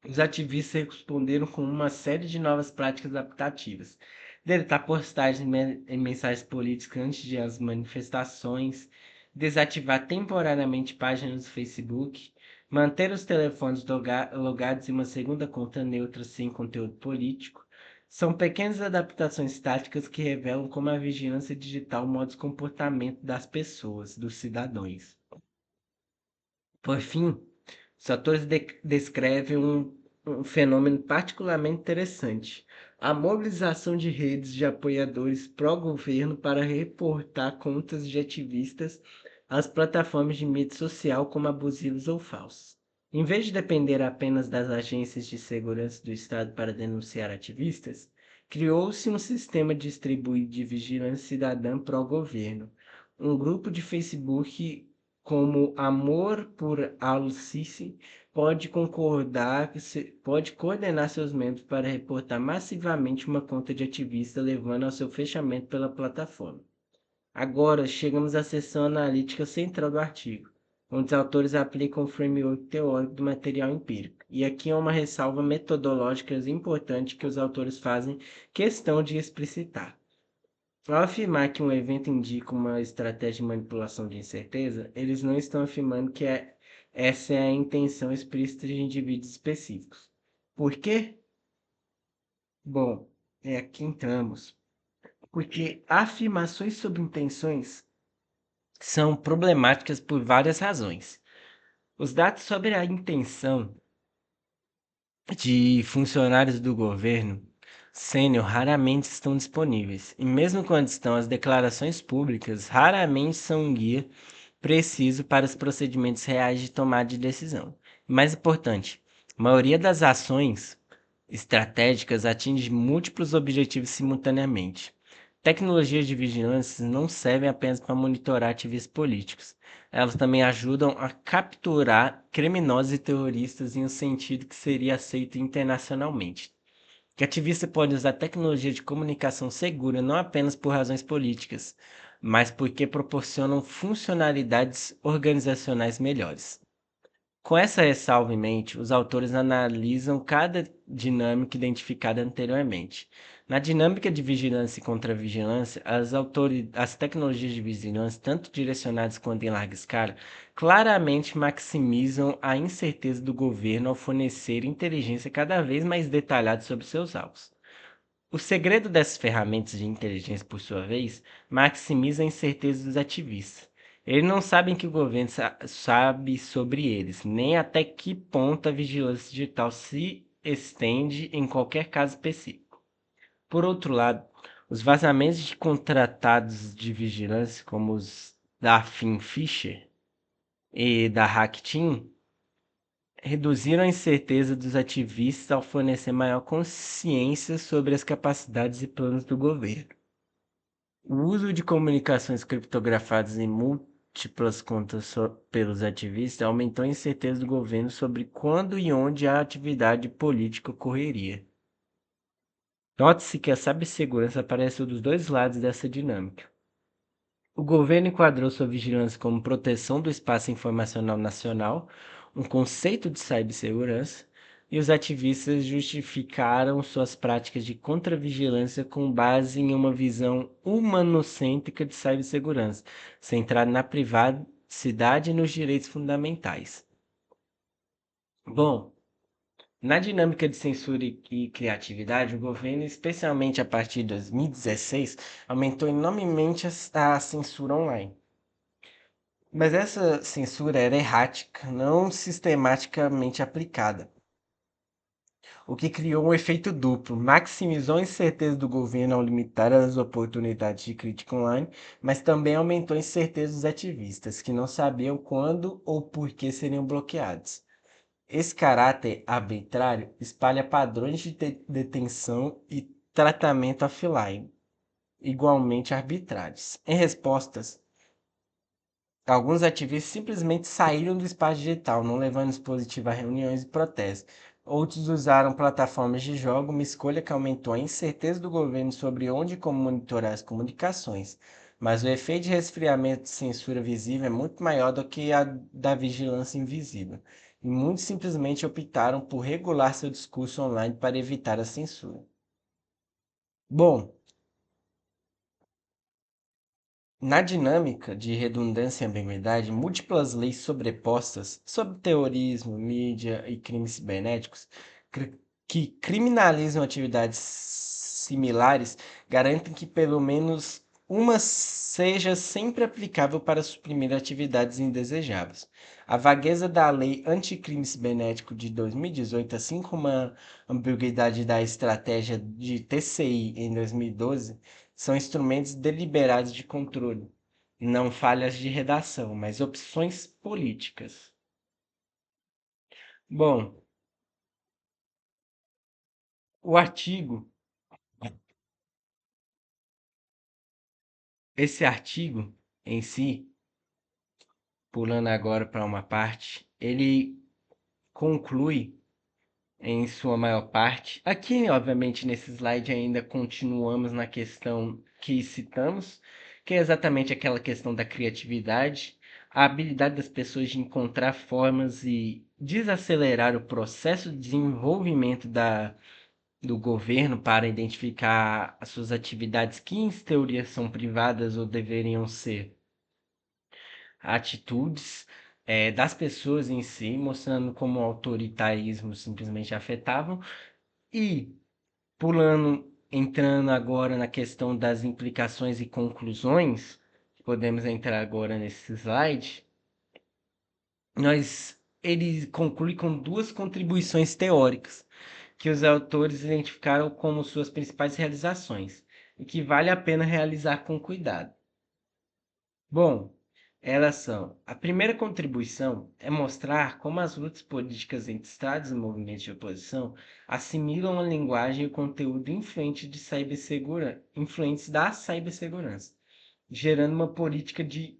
Os ativistas responderam com uma série de novas práticas adaptativas: deletar postagens e mensagens políticas antes de as manifestações, desativar temporariamente páginas do Facebook, manter os telefones logados em uma segunda conta neutra sem conteúdo político. São pequenas adaptações táticas que revelam como a vigilância digital molda o comportamento das pessoas, dos cidadãos. Por fim, os autores descrevem um fenômeno particularmente interessante: a mobilização de redes de apoiadores pró-governo para reportar contas de ativistas às plataformas de mídia social como abusivos ou falsos. Em vez de depender apenas das agências de segurança do Estado para denunciar ativistas, criou-se um sistema distribuído de vigilância cidadã pró-governo, um grupo de Facebook como Amor por Al-Sisi pode coordenar seus membros para reportar massivamente uma conta de ativista, levando ao seu fechamento pela plataforma. Agora, chegamos à seção analítica central do artigo, onde os autores aplicam o framework teórico do material empírico. E aqui é uma ressalva metodológica importante que os autores fazem questão de explicitar. Ao afirmar que um evento indica uma estratégia de manipulação de incerteza, eles não estão afirmando que essa é a intenção explícita de indivíduos específicos. Por quê? Bom, aqui entramos. Porque afirmações sobre intenções são problemáticas por várias razões. Os dados sobre a intenção de funcionários do governo sênior raramente estão disponíveis, e mesmo quando estão, as declarações públicas raramente são um guia preciso para os procedimentos reais de tomada de decisão. Mais importante, a maioria das ações estratégicas atinge múltiplos objetivos simultaneamente. Tecnologias de vigilância não servem apenas para monitorar ativistas políticos. Elas também ajudam a capturar criminosos e terroristas em um sentido que seria aceito internacionalmente. Que ativista pode usar tecnologia de comunicação segura não apenas por razões políticas, mas porque proporcionam funcionalidades organizacionais melhores. Com essa ressalva em mente, os autores analisam cada dinâmica identificada anteriormente. Na dinâmica de vigilância e contra-vigilância, as tecnologias de vigilância, tanto direcionadas quanto em larga escala, claramente maximizam a incerteza do governo ao fornecer inteligência cada vez mais detalhada sobre seus alvos. O segredo dessas ferramentas de inteligência, por sua vez, maximiza a incerteza dos ativistas. Eles não sabem que o governo sabe sobre eles, nem até que ponto a vigilância digital se estende em qualquer caso específico. Por outro lado, os vazamentos de contratados de vigilância, como os da Finfisher e da Hackteam, reduziram a incerteza dos ativistas ao fornecer maior consciência sobre as capacidades e planos do governo. O uso de comunicações criptografadas em múltiplas contas pelos ativistas aumentou a incerteza do governo sobre quando e onde a atividade política ocorreria. Note-se que a cibersegurança apareceu dos dois lados dessa dinâmica. O governo enquadrou sua vigilância como proteção do espaço informacional nacional, um conceito de cibersegurança, e os ativistas justificaram suas práticas de contravigilância com base em uma visão humanocêntrica de cibersegurança, centrada na privacidade e nos direitos fundamentais. Bom, na dinâmica de censura e criatividade, o governo, especialmente a partir de 2016, aumentou enormemente a censura online. Mas essa censura era errática, não sistematicamente aplicada, o que criou um efeito duplo. Maximizou a incerteza do governo ao limitar as oportunidades de crítica online, mas também aumentou a incerteza dos ativistas, que não sabiam quando ou por que seriam bloqueados. Esse caráter arbitrário espalha padrões de detenção e tratamento offline, igualmente arbitrários. Em respostas, alguns ativistas simplesmente saíram do espaço digital, não levando dispositivo a reuniões e protestos. Outros usaram plataformas de jogo, uma escolha que aumentou a incerteza do governo sobre onde e como monitorar as comunicações. Mas o efeito de resfriamento de censura visível é muito maior do que a da vigilância invisível. E muitos simplesmente optaram por regular seu discurso online para evitar a censura. Bom, na dinâmica de redundância e ambiguidade, múltiplas leis sobrepostas sobre terrorismo, mídia e crimes cibernéticos que criminalizam atividades similares garantem que pelo menos uma seja sempre aplicável para suprimir atividades indesejáveis. A vagueza da Lei Anticrime Cibernético de 2018, assim como a ambiguidade da estratégia de TCI em 2012, são instrumentos deliberados de controle, não falhas de redação, mas opções políticas. Bom, o artigo, esse artigo em si, pulando agora para uma parte, ele conclui em sua maior parte. Aqui, obviamente, nesse slide ainda continuamos na questão que citamos, que é exatamente aquela questão da criatividade, a habilidade das pessoas de encontrar formas e desacelerar o processo de desenvolvimento do governo para identificar as suas atividades que, em teoria, são privadas ou deveriam ser atitudes das pessoas em si, mostrando como o autoritarismo simplesmente afetavam e pulando, entrando agora na questão das implicações e conclusões, podemos entrar agora nesse slide. Ele conclui com duas contribuições teóricas que os autores identificaram como suas principais realizações e que vale a pena realizar com cuidado. Bom, elas são: a primeira contribuição é mostrar como as lutas políticas entre estados e movimentos de oposição assimilam a linguagem e o conteúdo influentes da cibersegurança, gerando uma política de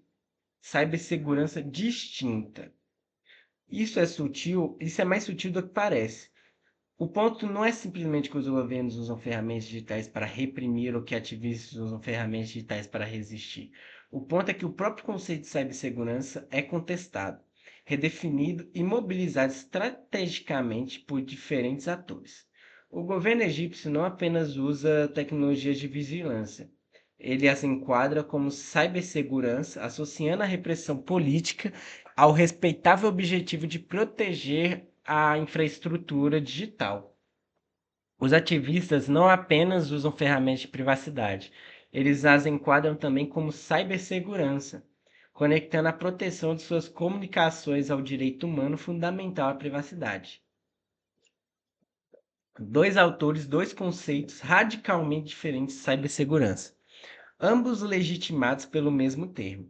cibersegurança distinta. Isso é mais sutil do que parece. O ponto não é simplesmente que os governos usam ferramentas digitais para reprimir ou que ativistas usam ferramentas digitais para resistir. O ponto é que o próprio conceito de cibersegurança é contestado. redefinido e mobilizado estrategicamente por diferentes atores. O governo egípcio não apenas usa tecnologias de vigilância, ele as enquadra como cibersegurança, associando a repressão política ao respeitável objetivo de proteger a infraestrutura digital. Os ativistas não apenas usam ferramentas de privacidade, eles as enquadram também como cibersegurança, conectando a proteção de suas comunicações ao direito humano fundamental à privacidade. Dois autores, dois conceitos radicalmente diferentes de cibersegurança, ambos legitimados pelo mesmo termo.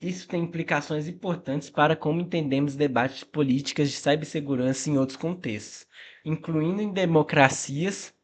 Isso tem implicações importantes para como entendemos debates de políticas de cibersegurança em outros contextos, incluindo em democracias,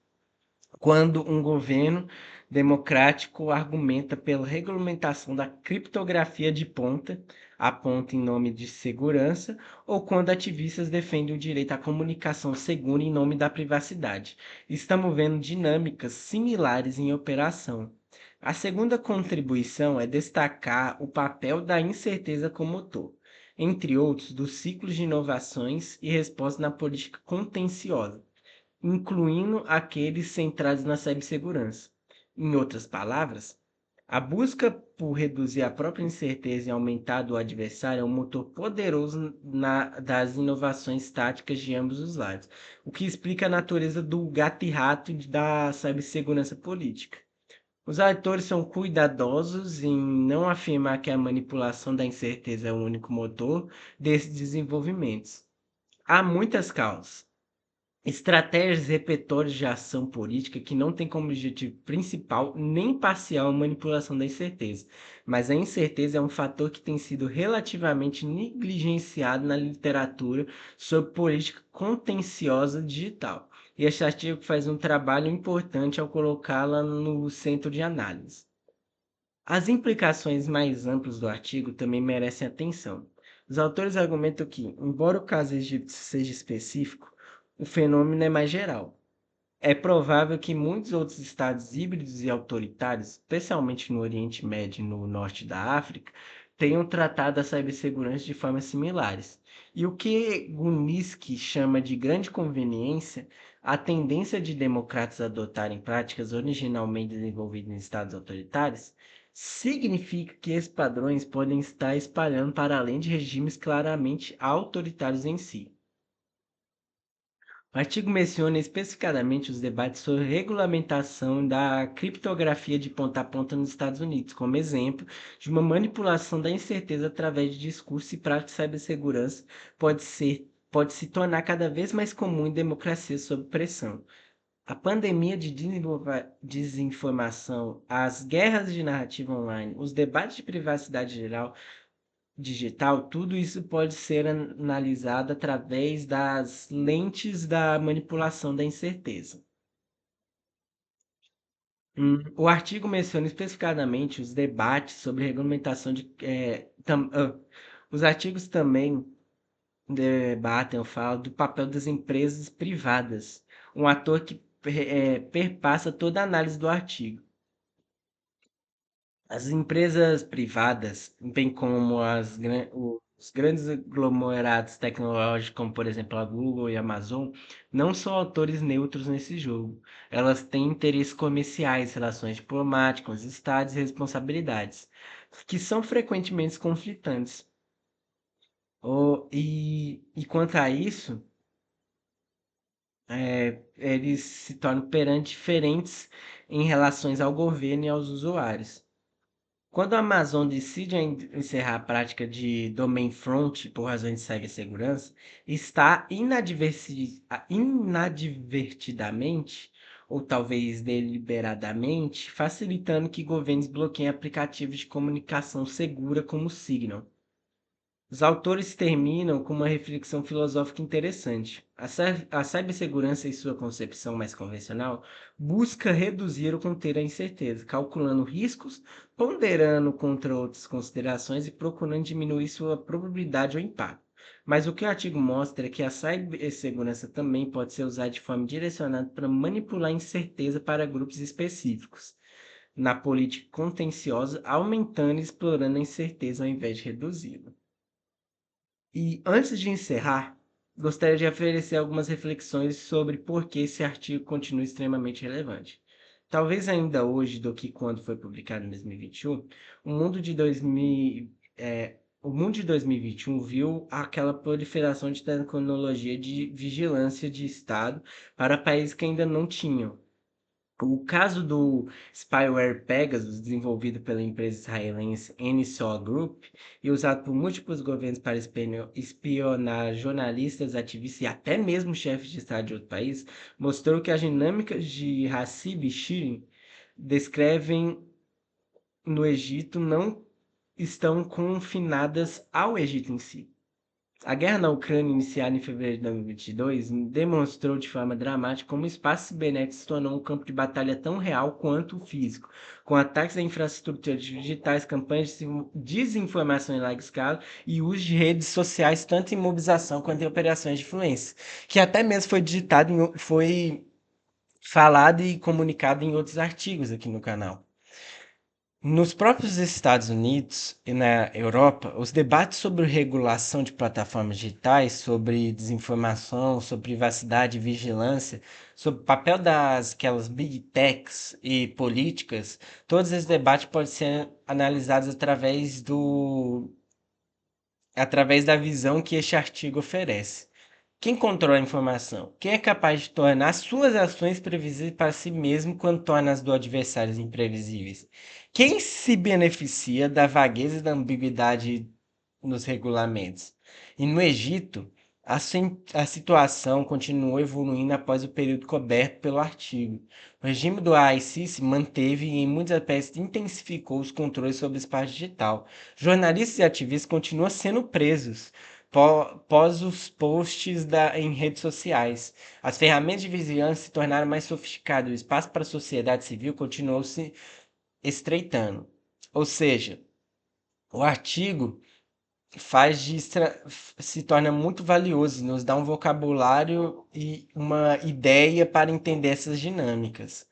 quando um governo democrático argumenta pela regulamentação da criptografia de ponta, a ponta em nome de segurança, ou quando ativistas defendem o direito à comunicação segura em nome da privacidade. Estamos vendo dinâmicas similares em operação. A segunda contribuição é destacar o papel da incerteza como motor, entre outros, dos ciclos de inovações e resposta na política contenciosa, incluindo aqueles centrados na cibersegurança. Em outras palavras, a busca por reduzir a própria incerteza e aumentar a do adversário é um motor poderoso das inovações táticas de ambos os lados, o que explica a natureza do gato e rato da cibersegurança política. Os autores são cuidadosos em não afirmar que a manipulação da incerteza é o único motor desses desenvolvimentos. Há muitas causas. Estratégias e repertórios de ação política que não têm como objetivo principal nem parcial a manipulação da incerteza, mas a incerteza é um fator que tem sido relativamente negligenciado na literatura sobre política contenciosa digital. E este artigo faz um trabalho importante ao colocá-la no centro de análise. As implicações mais amplas do artigo também merecem atenção. Os autores argumentam que, embora o caso egípcio seja específico, o fenômeno é mais geral. É provável que muitos outros estados híbridos e autoritários, especialmente no Oriente Médio e no norte da África, tenham tratado a cibersegurança de formas similares. E o que Guniski chama de grande conveniência, a tendência de democratas adotarem práticas originalmente desenvolvidas em estados autoritários, significa que esses padrões podem estar espalhando para além de regimes claramente autoritários em si. O artigo menciona especificadamente os debates sobre regulamentação da criptografia de ponta a ponta nos Estados Unidos, como exemplo de uma manipulação da incerteza através de discursos e práticas de cibersegurança pode se tornar cada vez mais comum em democracias sob pressão. A pandemia de desinformação, as guerras de narrativa online, os debates de privacidade geral digital, tudo isso pode ser analisado através das lentes da manipulação da incerteza. O artigo menciona especificadamente os debates sobre regulamentação os artigos também debatem ou falam do papel das empresas privadas, um ator que perpassa toda a análise do artigo. As empresas privadas, bem como os grandes aglomerados tecnológicos, como por exemplo a Google e a Amazon, não são autores neutros nesse jogo. Elas têm interesses comerciais, relações diplomáticas, estados e responsabilidades, que são frequentemente conflitantes. E quanto a isso, eles se tornam perante diferentes em relações ao governo e aos usuários. Quando a Amazon decide encerrar a prática de domain front por razões de cibersegurança, está inadvertidamente, ou talvez deliberadamente, facilitando que governos bloqueiem aplicativos de comunicação segura como o Signal. Os autores terminam com uma reflexão filosófica interessante. A cibersegurança, em sua concepção mais convencional, busca reduzir ou conter a incerteza, calculando riscos, ponderando contra outras considerações e procurando diminuir sua probabilidade ou impacto. Mas o que o artigo mostra é que a cibersegurança também pode ser usada de forma direcionada para manipular a incerteza para grupos específicos, na política contenciosa, aumentando e explorando a incerteza ao invés de reduzi-la. E antes de encerrar, gostaria de oferecer algumas reflexões sobre por que esse artigo continua extremamente relevante. Talvez ainda hoje do que quando foi publicado em 2021, o mundo de 2021 viu aquela proliferação de tecnologia de vigilância de Estado para países que ainda não tinham. O caso do spyware Pegasus, desenvolvido pela empresa israelense NSO Group e usado por múltiplos governos para espionar jornalistas, ativistas e até mesmo chefes de Estado de outro país, mostrou que as dinâmicas de Hassib e Shirin descrevem no Egito não estão confinadas ao Egito em si. A guerra na Ucrânia, iniciada em fevereiro de 2022, demonstrou de forma dramática como o espaço cibernético se tornou um campo de batalha tão real quanto o físico, com ataques a infraestruturas digitais, campanhas de desinformação em larga escala e uso de redes sociais, tanto em mobilização quanto em operações de influência, que até mesmo foi falado e comunicado em outros artigos aqui no canal. Nos próprios Estados Unidos e na Europa, os debates sobre regulação de plataformas digitais, sobre desinformação, sobre privacidade e vigilância, sobre o papel das aquelas big techs e políticas, todos esses debates podem ser analisados através da visão que este artigo oferece. Quem controla a informação? Quem é capaz de tornar suas ações previsíveis para si mesmo quando torna as do adversário imprevisíveis? Quem se beneficia da vagueza e da ambiguidade nos regulamentos? E no Egito, a situação continuou evoluindo após o período coberto pelo artigo. O regime do AI-Sisi manteve e, em muitos aspectos, intensificou os controles sobre o espaço digital. Jornalistas e ativistas continuam sendo presos pós os posts em redes sociais. As ferramentas de vigilância se tornaram mais sofisticadas, o espaço para a sociedade civil continuou se estreitando. Ou seja, o artigo se torna muito valioso, nos dá um vocabulário e uma ideia para entender essas dinâmicas.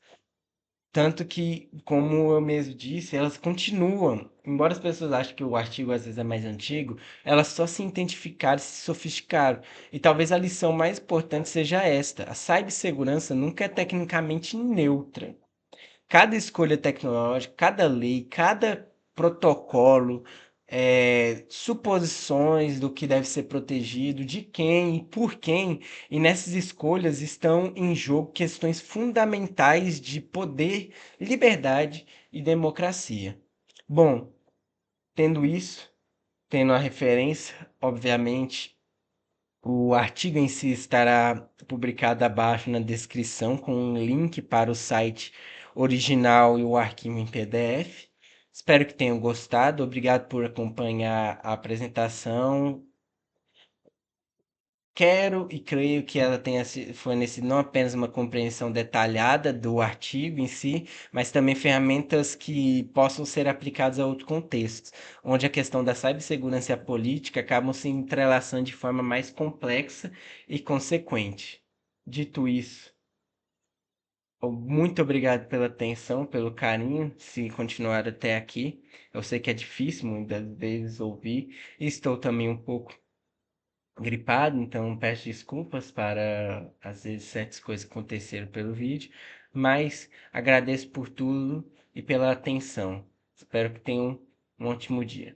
Tanto que, como eu mesmo disse, elas continuam. Embora as pessoas achem que o artigo às vezes é mais antigo, elas só se identificaram e se sofisticaram. E talvez a lição mais importante seja esta: a cibersegurança nunca é tecnicamente neutra. Cada escolha tecnológica, cada lei, cada protocolo, suposições do que deve ser protegido, de quem e por quem, e nessas escolhas estão em jogo questões fundamentais de poder, liberdade e democracia. Bom, tendo isso, tendo a referência, obviamente, o artigo em si estará publicado abaixo na descrição com um link para o site original e o arquivo em PDF. Espero que tenham gostado. Obrigado por acompanhar a apresentação. Quero e creio que ela tenha fornecido não apenas uma compreensão detalhada do artigo em si, mas também ferramentas que possam ser aplicadas a outros contextos, onde a questão da cibersegurança e a política acabam se entrelaçando de forma mais complexa e consequente. Dito isso, muito obrigado pela atenção, pelo carinho, se continuar até aqui. Eu sei que é difícil muitas vezes ouvir, e estou também um pouco gripado, então peço desculpas para às vezes certas coisas que aconteceram pelo vídeo, mas agradeço por tudo e pela atenção. Espero que tenham um ótimo dia.